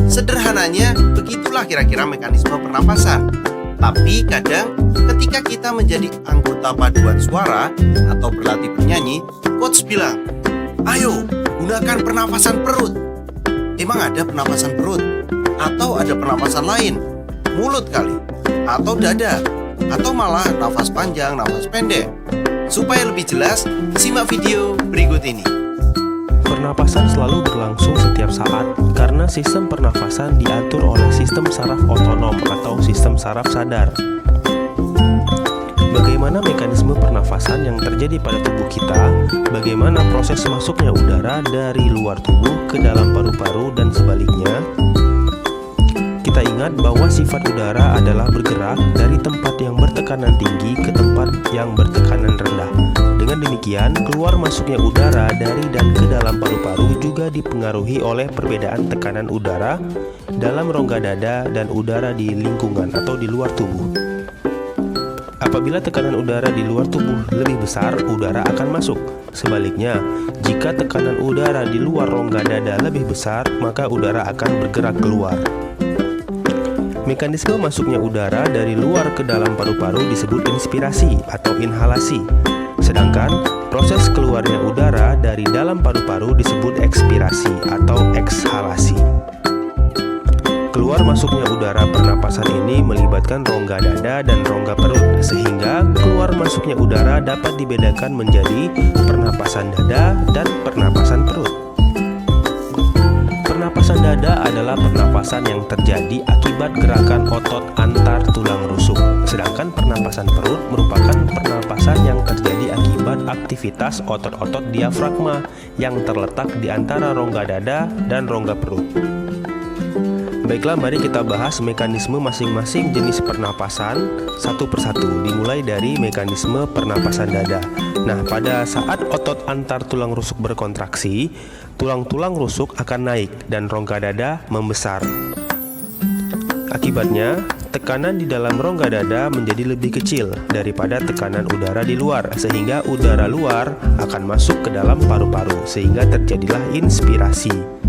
Sederhananya, begitulah kira-kira mekanisme pernapasan. Tapi kadang ketika kita menjadi anggota paduan suara atau berlatih bernyanyi, coach bilang, "Ayo, gunakan pernapasan perut." Emang ada pernapasan perut? Atau ada pernapasan lain? Mulut kali? Atau dada? Atau malah nafas panjang, nafas pendek? Supaya lebih jelas, simak video berikut ini. Pernapasan selalu berlangsung setiap saat karena sistem pernapasan diatur oleh sistem saraf otonom atau sistem saraf sadar. Bagaimana mekanisme pernapasan yang terjadi pada tubuh kita? Bagaimana proses masuknya udara dari luar tubuh ke dalam paru-paru dan sebaliknya? Kita ingat bahwa sifat udara adalah bergerak dari tempat yang bertekanan tinggi ke tempat yang bertekanan rendah. Dengan demikian, keluar masuknya udara dari dan ke dalam paru-paru juga dipengaruhi oleh perbedaan tekanan udara dalam rongga dada dan udara di lingkungan atau di luar tubuh. Apabila tekanan udara di luar tubuh lebih besar, udara akan masuk. Sebaliknya, jika tekanan udara di luar rongga dada lebih besar, maka udara akan bergerak keluar. Mekanisme masuknya udara dari luar ke dalam paru-paru disebut inspirasi atau inhalasi. Sedangkan proses keluarnya udara dari dalam paru-paru disebut ekspirasi atau ekshalasi. Keluar masuknya udara pernapasan ini melibatkan rongga dada dan rongga perut, sehingga keluar masuknya udara dapat dibedakan menjadi pernapasan dada dan pernapasan perut. Pernapasan dada adalah pernapasan yang terjadi akibat gerakan otot antar tulang rusuk, sedangkan pernapasan perut merupakan pernapasan yang terjadi akibat aktivitas otot-otot diafragma yang terletak di antara rongga dada dan rongga perut. Baiklah, mari kita bahas mekanisme masing-masing jenis pernapasan satu persatu, dimulai dari mekanisme pernapasan dada. Nah, pada saat otot antar tulang rusuk berkontraksi, tulang-tulang rusuk akan naik dan rongga dada membesar. Akibatnya, tekanan di dalam rongga dada menjadi lebih kecil daripada tekanan udara di luar, sehingga udara luar akan masuk ke dalam paru-paru, sehingga terjadilah inspirasi.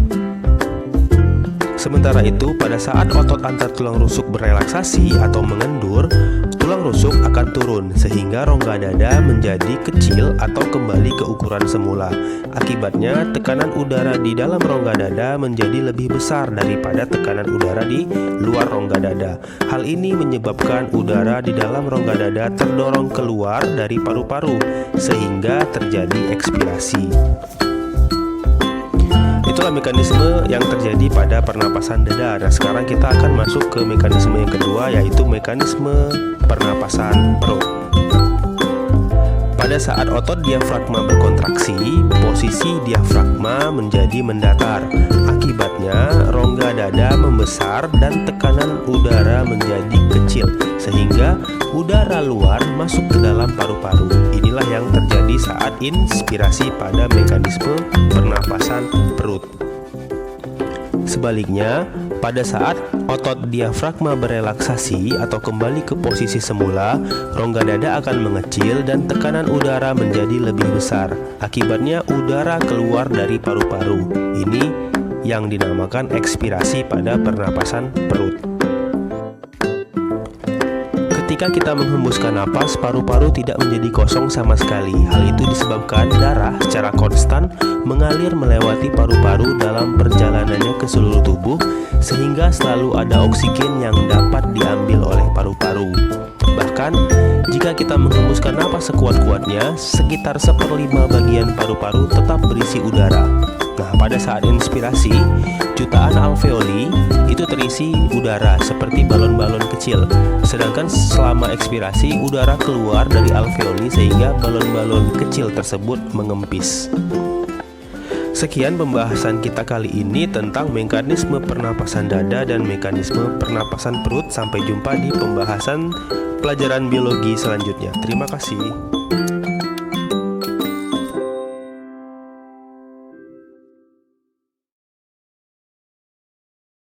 Sementara itu, pada saat otot antar tulang rusuk berelaksasi atau mengendur, tulang rusuk akan turun sehingga rongga dada menjadi kecil atau kembali ke ukuran semula. Akibatnya, tekanan udara di dalam rongga dada menjadi lebih besar daripada tekanan udara di luar rongga dada. Hal ini menyebabkan udara di dalam rongga dada terdorong keluar dari paru-paru sehingga terjadi ekspirasi. Itulah mekanisme yang terjadi pada pernapasan dada. Nah, sekarang kita akan masuk ke mekanisme yang kedua, yaitu mekanisme pernapasan perut. Pada saat otot diafragma berkontraksi, posisi diafragma menjadi mendatar. Akibatnya, rongga dada membesar dan tekanan udara menjadi kecil, sehingga udara luar masuk ke dalam paru-paru. Inilah yang terjadi saat inspirasi pada mekanisme pernapasan perut. Sebaliknya, pada saat otot diafragma berelaksasi atau kembali ke posisi semula, rongga dada akan mengecil dan tekanan udara menjadi lebih besar. Akibatnya, udara keluar dari paru-paru. Ini yang dinamakan ekspirasi pada pernapasan perut. Ketika kita menghembuskan napas, paru-paru tidak menjadi kosong sama sekali. Hal itu disebabkan darah secara konstan mengalir melewati paru-paru dalam perjalanannya ke seluruh tubuh, sehingga selalu ada oksigen yang dapat diambil oleh paru-paru. Bahkan, jika kita menghembuskan napas sekuat-kuatnya, sekitar 1/5 bagian paru-paru tetap berisi udara. Nah, pada saat inspirasi, jutaan alveoli itu terisi udara seperti balon-balon kecil. Sedangkan selama ekspirasi, udara keluar dari alveoli sehingga balon-balon kecil tersebut mengempis. Sekian pembahasan kita kali ini tentang mekanisme pernapasan dada dan mekanisme pernapasan perut. Sampai jumpa di pembahasan pelajaran biologi selanjutnya. Terima kasih.